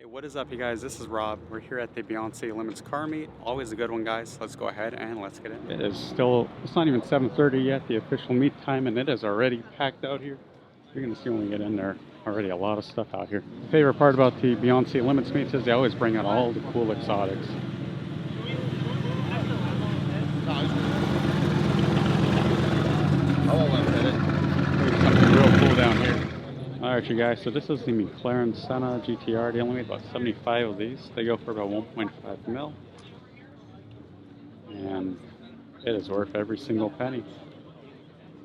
Hey, what is up, you guys? This is Rob. We're here at the 𝗣𝗍𝗂 Limits car meet. Always a good one, guys. Let's go ahead and let's get in. It is still, it's not even 7:30 yet, the official meet time, and it is already packed out here. You're going to see when we get in there, already a lot of stuff out here. The favorite part about the 𝗣𝗍𝗂 Limits meets is they always bring out all the cool exotics. Something real cool down here. Alright, you guys, so this is the McLaren Senna GTR. They only made about 75 of these. They go for about 1.5 mil. And it is worth every single penny.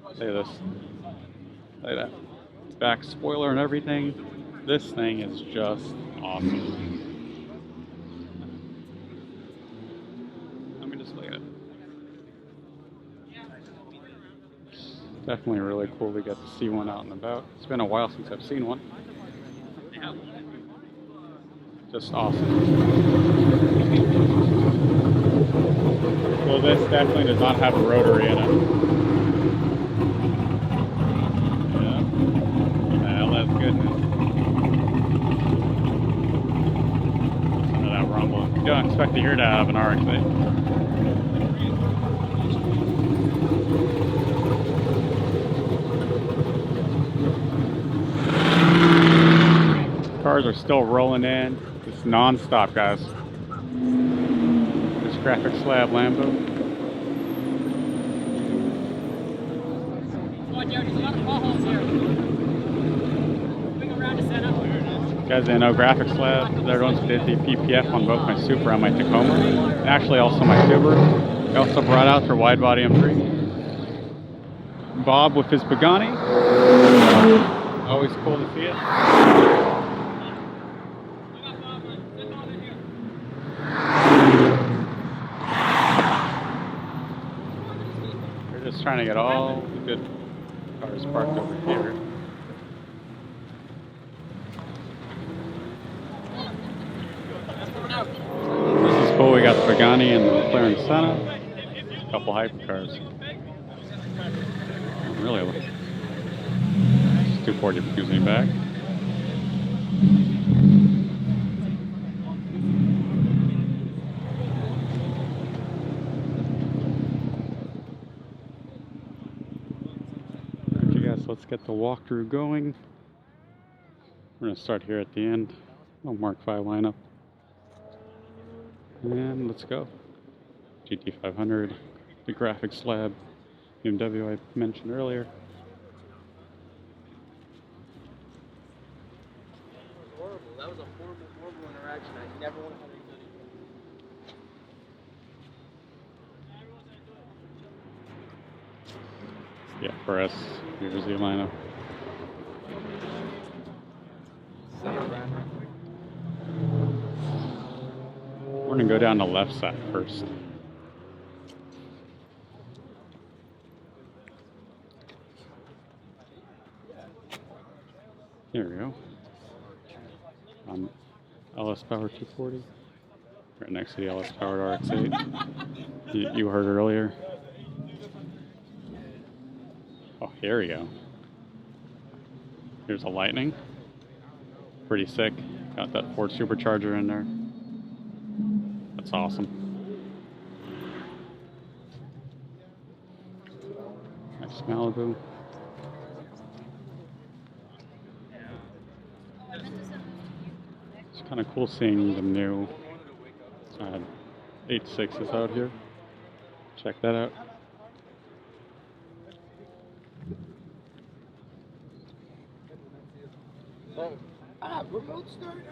Look at this. Look at that. Back spoiler and everything. This thing is just awesome. Let me just look at it. Definitely really cool to get to see one out and about. It's been a while since I've seen one. Yeah. Just awesome. Well, this definitely does not have a rotary in it. Yeah. Well, that's goodness. Listen to that rumble. You don't expect to hear that out of an RX-8. Cars are still rolling in, just non-stop, guys. This graphic slab Lambo. Come on, Jared, there's a lot of potholes here. Swing around to Senna. Guys, they know graphic slab. They're the ones who did the PPF on both my Supra and my Tacoma, and actually also my Subaru. They also brought out their wide body M3. Bob with his Pagani. Always cool to see it. Just trying to get all the good cars parked over here. This is cool. We got the Pagani and the McLaren Senna. A couple hypercars. Really, 240 brings me back. Let's get the walkthrough going. We're going to start here at the end. Mark V lineup. And let's go. GT500, the graphic slab, BMW I mentioned earlier. That was horrible. That was a horrible interaction. I never want to have anything. Yeah, for us, here's the lineup. We're going to go down the left side first. Here we go. LS Power 240. Right next to the LS Powered RX-8. You heard earlier. Oh, here we go. Here's a Lightning. Pretty sick. Got that Ford supercharger in there. That's awesome. Nice Malibu. It's kind of cool seeing the new 8.6s out here. Check that out. Remote start.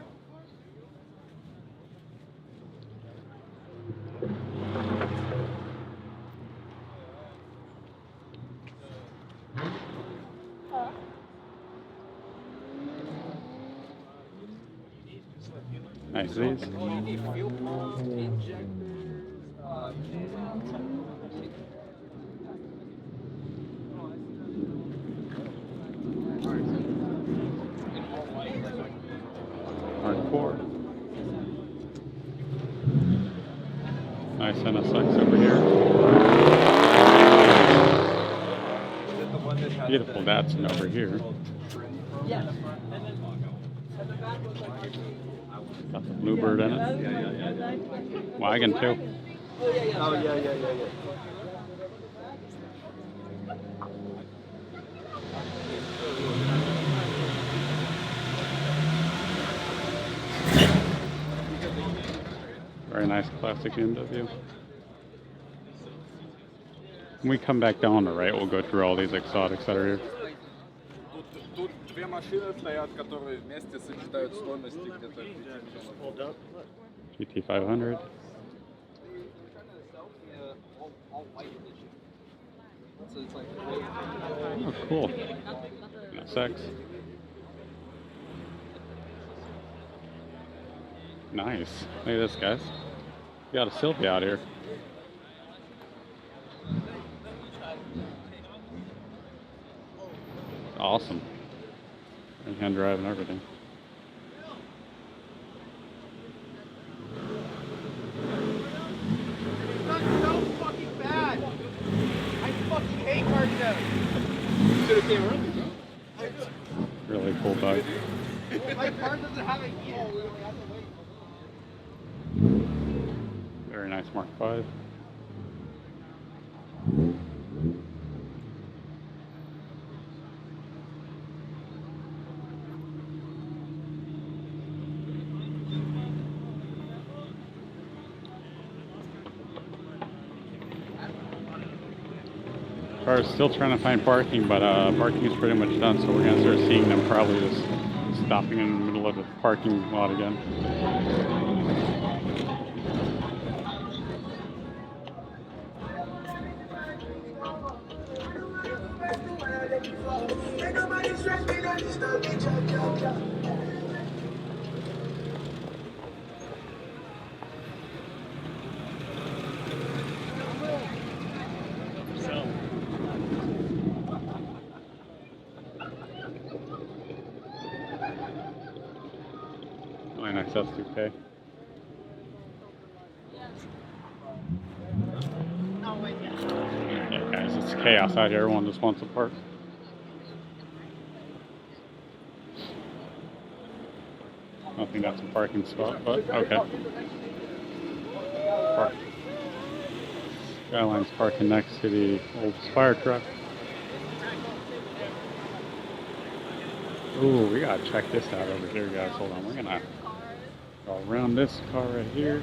Nice these. Hardcore. Nice NSX over here. Beautiful Datsun over here. Yes. Got the Bluebird in it. Wagon too. Oh, yeah. Very nice classic BMW. When we come back down the right, we'll go through all these exotics that are here. Тут две машины стоят, которые вместе сочетают стоимости где-то 5 миллионов. GT500. Oh, cool. NSX. Nice. Look at this, guys. We got a Sylvia out here. Awesome. And hand drive and everything. So fucking bad. I fucking hate cars now. You should have came early, bro. Really cool bug. My car doesn't have a key. Very nice Mark V. Cars still trying to find parking, but parking is pretty much done, so we're going to start seeing them probably just stopping in the middle of the parking lot again. Really nice S2K. Yeah, guys, it's chaos out here. Everyone just wants to park. I don't think that's a parking spot, but okay. Park. Skyline's parking next to the old fire truck. Ooh, we gotta check this out over here, guys. Hold on, we're gonna go around this car right here.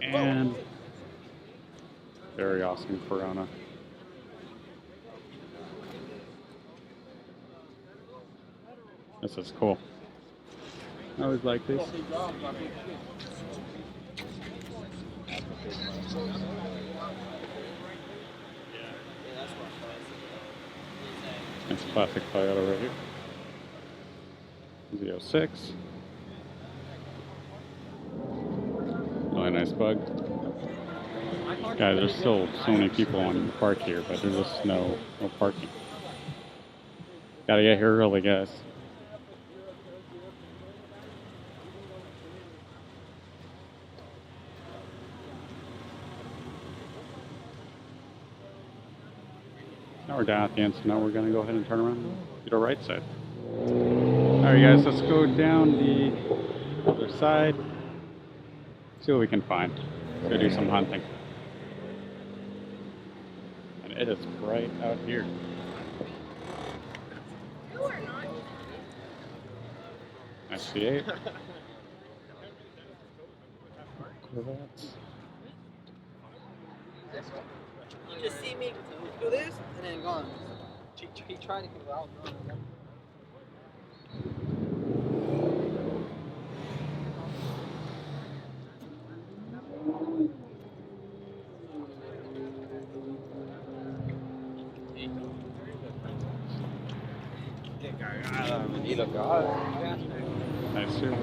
And very awesome Corona. This is cool. I always like this. Nice classic Toyota right here. Z06. Really nice bug. Guys, there's still so many people on the park here, but there's just no parking. Gotta get here early, guys. Now we're down at the end, so now we're going to go ahead and turn around and get our right side. Alright guys, let's go down the other side, see what we can find. Let's go do some hunting. And it is bright out here. SC8. Corvettes. You just see me do this and then gone. He tried to go out. Nice too.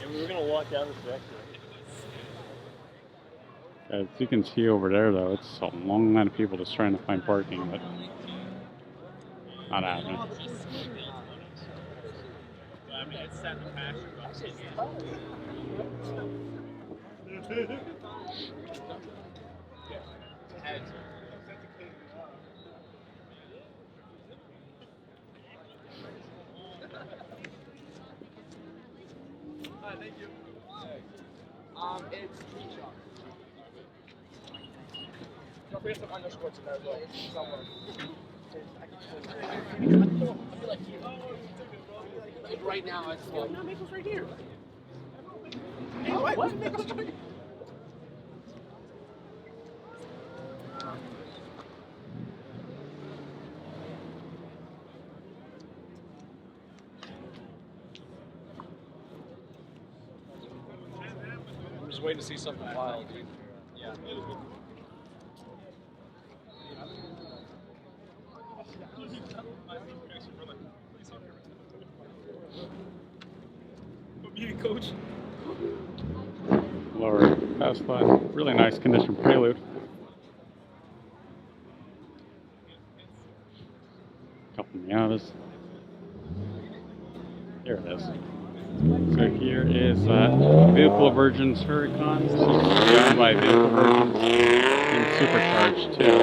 We were gonna walk down this direction. As you can see over there, though, it's a long line of people just trying to find parking, but not happening. I mean, it's set in the passion. heads. Thank you. It's T-Shock. Don't forget some underscores in there as well. Somewhere. Like right now, it's like, no, Maple's right here. Hey, what? Maple's right here. I'm just waiting to see something wild, dude. Yeah. Coach. Lower pass line. Really nice condition prelude. Couple Miatas. Here it is. So here is 𝗣𝗿𝐶𝗱𝘂𝗂 𝗂𝗏 driven by 𝗣𝗿𝗂𝐻 and supercharged too.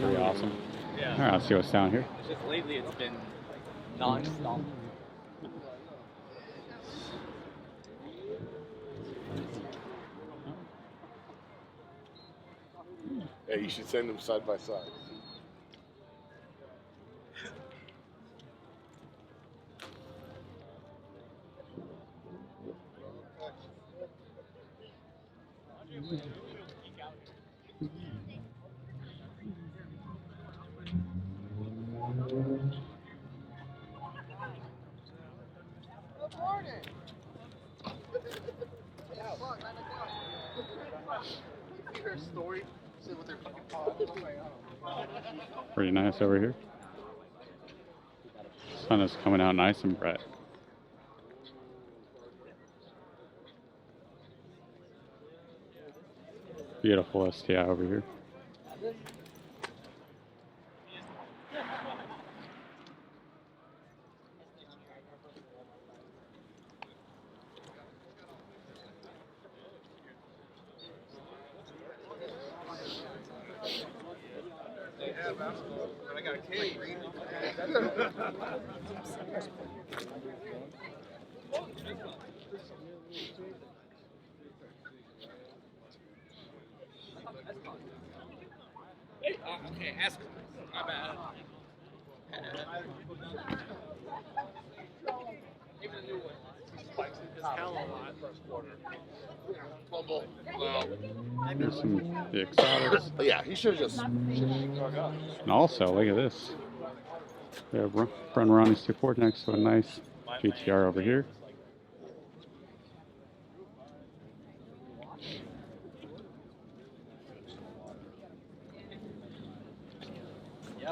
Pretty awesome. Yeah. Alright, let's see what's down here. It's just lately it's been non-stop. Yeah, you should send them side by side. Pretty nice over here. Sun is coming out nice and bright. Beautiful STI over here. I got a cake. Okay, ask. My bad. Even a new one. Spikes his hell a lot first quarter. Fumble. Well, There's some the exotics. Yeah, he should have just drug up. And also, look at this. We have front Ronnie support next to a nice GTR over here.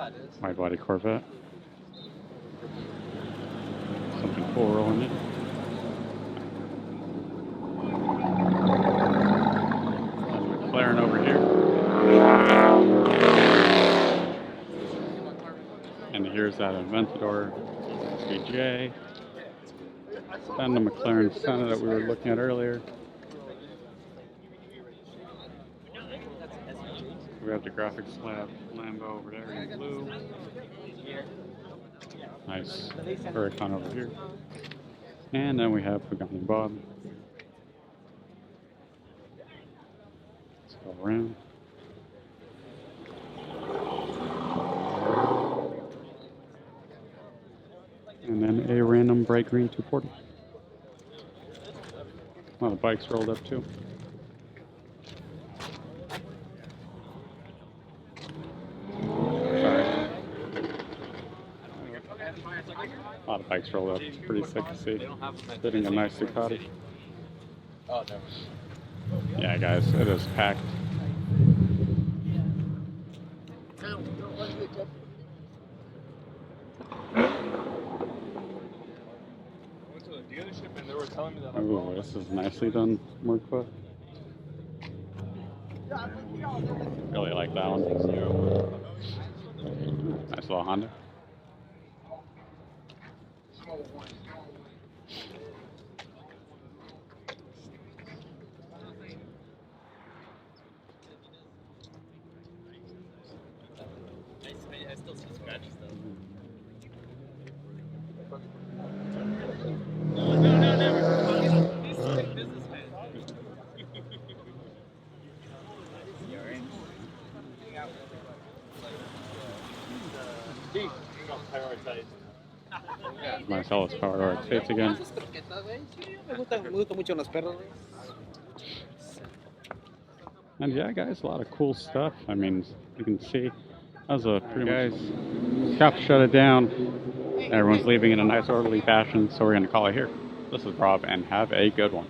yeah, it is. Wide body Corvette. Something cool rolling in. McLaren over here. And here's that Aventador SVJ. Then the McLaren Senna that we were looking at earlier. We have the graphics lab Lambo over there in blue. Nice Huracan over here. And then we have Pagani Bob. Let's go around. And then a random bright green 240. Well, the bikes rolled up too. A lot of bikes rolled up. It's pretty sick to see. Fitting a nice Ducati. Oh, no. Yeah, guys, it is packed. Dealership and they were telling me that Ooh, this is nicely done, Murkva. Really like that one. Nice little Honda. Marcellus Power Art States again. Me gustan mucho los perros, güey. And yeah, guys, a lot of cool stuff. I mean, you can see that was a pretty much shop shut it down. Everyone's leaving in a nice orderly fashion, so we're going to call it here. This is Rob, and have a good one.